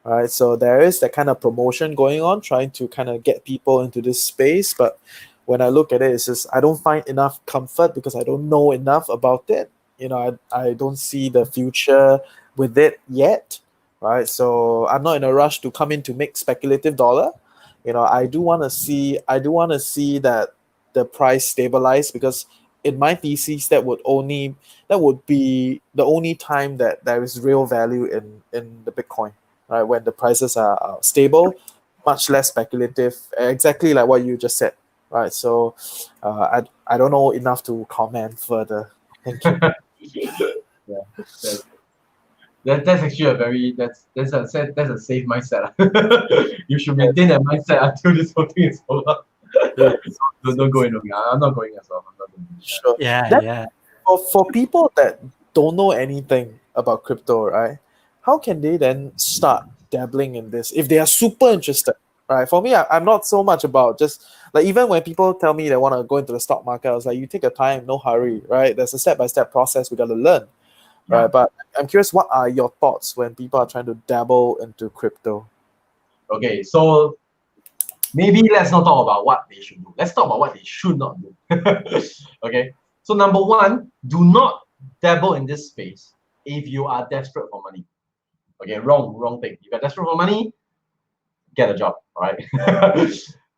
Right, so there is that kind of promotion going on, trying to kind of get people into this space. But when I look at it, it's just I don't find enough comfort because I don't know enough about it. I don't see the future with it yet, right? So I'm not in a rush to come in to make speculative dollar. I do want to see that the price stabilize, because in my thesis that would be the only time that there is real value in the Bitcoin, right? When the prices are stable, much less speculative, exactly like what you just said, right? So I don't know enough to comment further. Thank you. Yeah, that's actually that's a safe mindset. You should maintain that mindset until this whole thing is over. Yeah. Don't go in. I'm not going as well. I'm not going. Sure. Yeah. For people that don't know anything about crypto, right? How can they then start dabbling in this if they are super interested, right? For me, I'm not so much about just like, even when people tell me they want to go into the stock market, I was like, you take your time, no hurry, right? There's a step-by-step process we got to learn, right? But I'm curious, what are your thoughts when people are trying to dabble into crypto? Okay, so maybe let's not talk about what they should do. Let's talk about what they should not do. Okay, so number one, do not dabble in this space if you are desperate for money. Okay, wrong thing. If you're desperate for money, get a job. All right.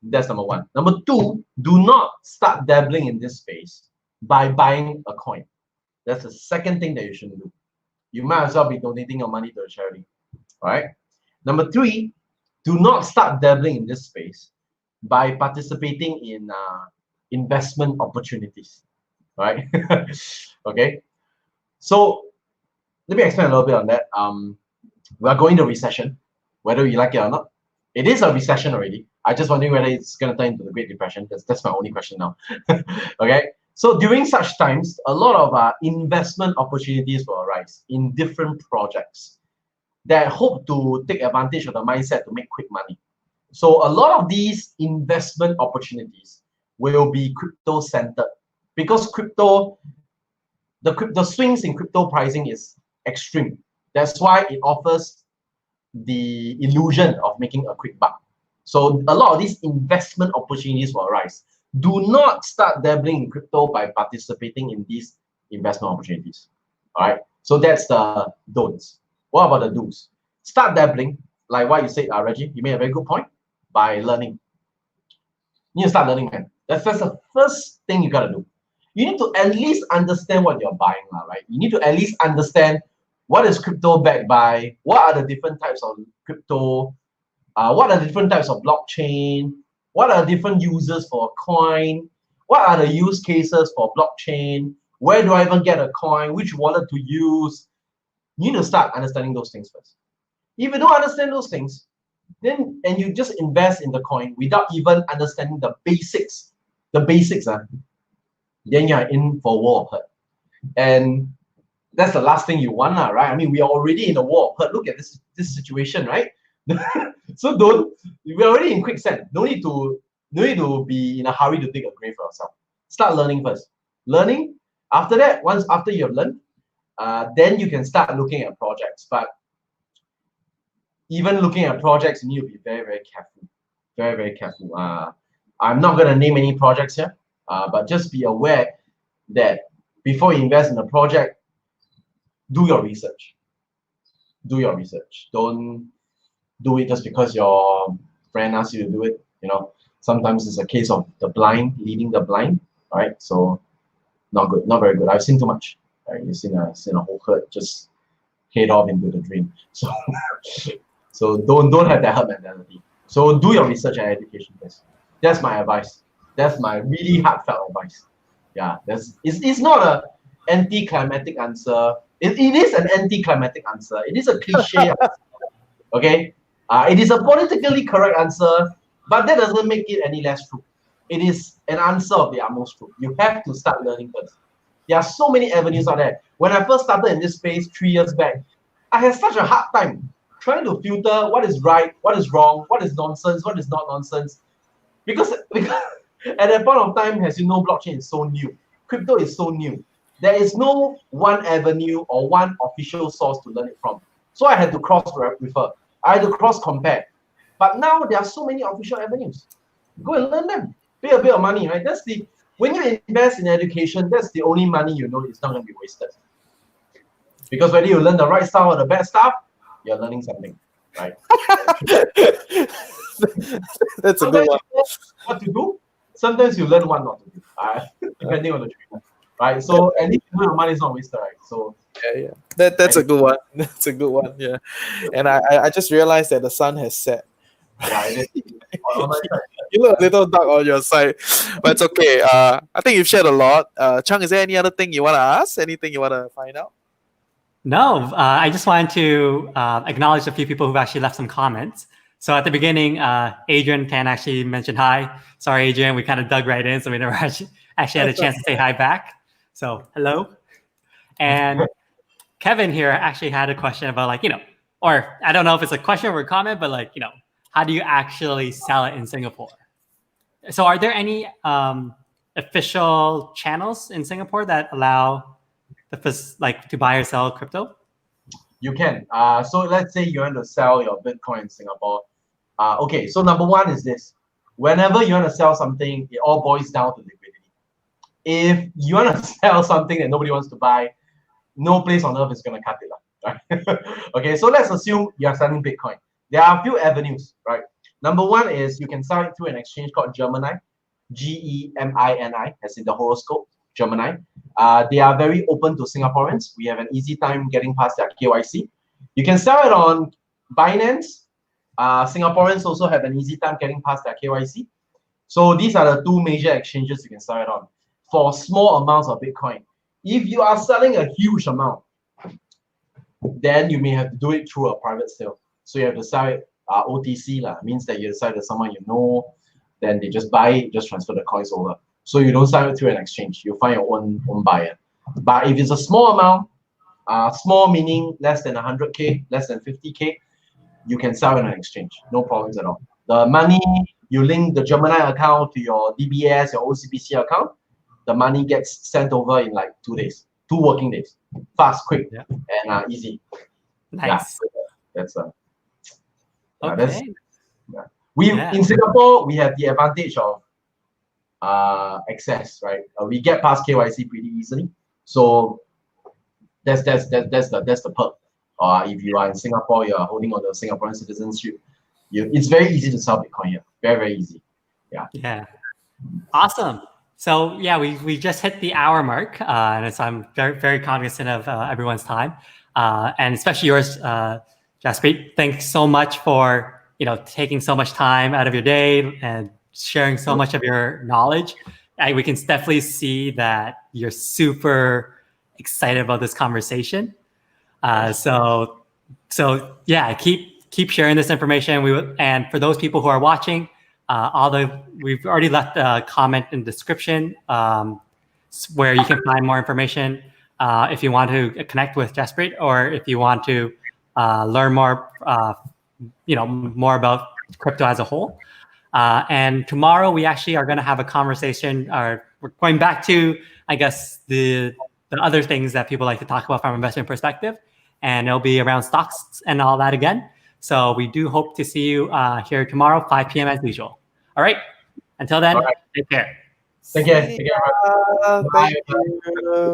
That's number one. Number two, do not start dabbling in this space by buying a coin. That's the second thing that you shouldn't do. You might as well be donating your money to a charity. All right. Number three, do not start dabbling in this space by participating in investment opportunities. Right. Okay. So let me explain a little bit on that. We are going to recession, whether you like it or not. It is a recession already. I just wondering whether it's going to turn into the Great Depression. That's my only question now. Okay. So during such times, a lot of investment opportunities will arise in different projects that hope to take advantage of the mindset to make quick money. So a lot of these investment opportunities will be crypto centered, because the swings in crypto pricing is extreme. That's why it offers the illusion of making a quick buck. So a lot of these investment opportunities will arise. Do not start dabbling in crypto by participating in these investment opportunities. All right. So that's the don'ts. What about the do's? Start dabbling, like what you said, Reggie. You made a very good point. By learning. You need to start learning, man. That's the first thing you gotta do. You need to at least understand what you're buying, right? You need to at least understand what is crypto backed by, what are the different types of crypto, what are the different types of blockchain, what are the different users for a coin, what are the use cases for blockchain, where do I even get a coin, which wallet to use. You need to start understanding those things first. If you don't understand those things, then and you just invest in the coin without even understanding the basics, then you're in for war of hurt. And that's the last thing you want, right? I mean, we are already in a war of hurt. Look at this situation, right? So we're already in quicksand. No need to be in a hurry to dig a grave for yourself. Start learning first. Learning, after that, once after you have learned, then you can start looking at projects. But even looking at projects, you need to be very, very careful. Very, very careful. I'm not going to name any projects here, but just be aware that before you invest in a project, do your research. Do your research. Don't do it just because your friend asks you to do it. Sometimes it's a case of the blind leading the blind. All right, so not good, not very good. I've seen too much. Right? You've seen a whole herd just head off into the dream. So so don't have that herd mentality. So do your research and education first. That's my advice. That's my really heartfelt advice. Yeah, it's not a anticlimactic answer. It is an anticlimactic answer. It is a cliche answer. Okay? It is a politically correct answer, but that doesn't make it any less true. It is an answer of the utmost truth. You have to start learning first. There are so many avenues out there. When I first started in this space 3 years back, I had such a hard time trying to filter what is right, what is wrong, what is nonsense, what is not nonsense. Because at that point of time, as you know, blockchain is so new. Crypto is so new. There is no one avenue or one official source to learn it from. So I had to cross-refer. I had to cross-compare. But now there are so many official avenues. Go and learn them. Pay a bit of money, right? When you invest in education, that's the only money you know it's not going to be wasted. Because whether you learn the right stuff or the bad stuff, you're learning something, right? That's a good one. What to do? Sometimes you learn what not to do, depending on the trainer, right? So at least your money is not wasted, right? So yeah. That's a good one. That's a good one. Yeah. And I just realized that the sun has set. Yeah, it is. You look a little dark on your side, but it's okay. I think you've shared a lot. Chung, is there any other thing you want to ask? Anything you want to find out? No, I just wanted to acknowledge a few people who've actually left some comments. So at the beginning, Adrian Tan actually mentioned hi. Sorry, Adrian, we kind of dug right in, so we never actually had a chance to say hi back. So hello. And Kevin here actually had a question about or I don't know if it's a question or a comment, but how do you actually sell it in Singapore? So are there any official channels in Singapore that allow to buy or sell crypto? You can. So let's say you want to sell your Bitcoin in Singapore. Okay, so number one is this. Whenever you want to sell something, it all boils down to liquidity. If you want to sell something that nobody wants to buy, no place on earth is going to cut it, right? Okay, so let's assume you are selling Bitcoin. There are a few avenues, right? Number one is you can sell it through an exchange called Gemini, Gemini, as in the horoscope, Gemini. They are very open to Singaporeans. We have an easy time getting past their KYC. You can sell it on Binance. Singaporeans also have an easy time getting past their KYC. So these are the two major exchanges you can sell it on for small amounts of Bitcoin. If you are selling a huge amount, then you may have to do it through a private sale. So you have to sell it OTC, means that you sell it to someone you know, then they just buy it, just transfer the coins over. So you don't sell it through an exchange. You find your own buyer. But if it's a small amount, small meaning less than 100K, less than 50K, you can sell in an exchange. No problems at all. The money, you link the Gemini account to your DBS, your OCBC account, the money gets sent over in like 2 days, 2 working days. Fast, quick, and easy. Nice. Yeah, okay. In Singapore, we have the advantage of access, right? We get past KYC pretty easily. So that's the perk. If you are in Singapore, you are holding on to Singaporean citizenship, it's very easy to sell Bitcoin here. Very, very easy. Yeah. Awesome. So yeah, we just hit the hour mark, and so I'm very, very cognizant of everyone's time, and especially yours, Jaspreet. Thanks so much for taking so much time out of your day and sharing so much of your knowledge. We can definitely see that you're super excited about this conversation. So yeah, keep sharing this information. And for those people who are watching, we've already left a comment in the description where you can find more information if you want to connect with Jaspreet, or if you want to learn more more about crypto as a whole. And tomorrow we actually are going to have a conversation, or we're going back to, I guess, the other things that people like to talk about from an investment perspective. And it'll be around stocks and all that again. So we do hope to see you here tomorrow, 5 p.m. as usual. All right. Until then, All right. take care. Take care. Take care. Thank you.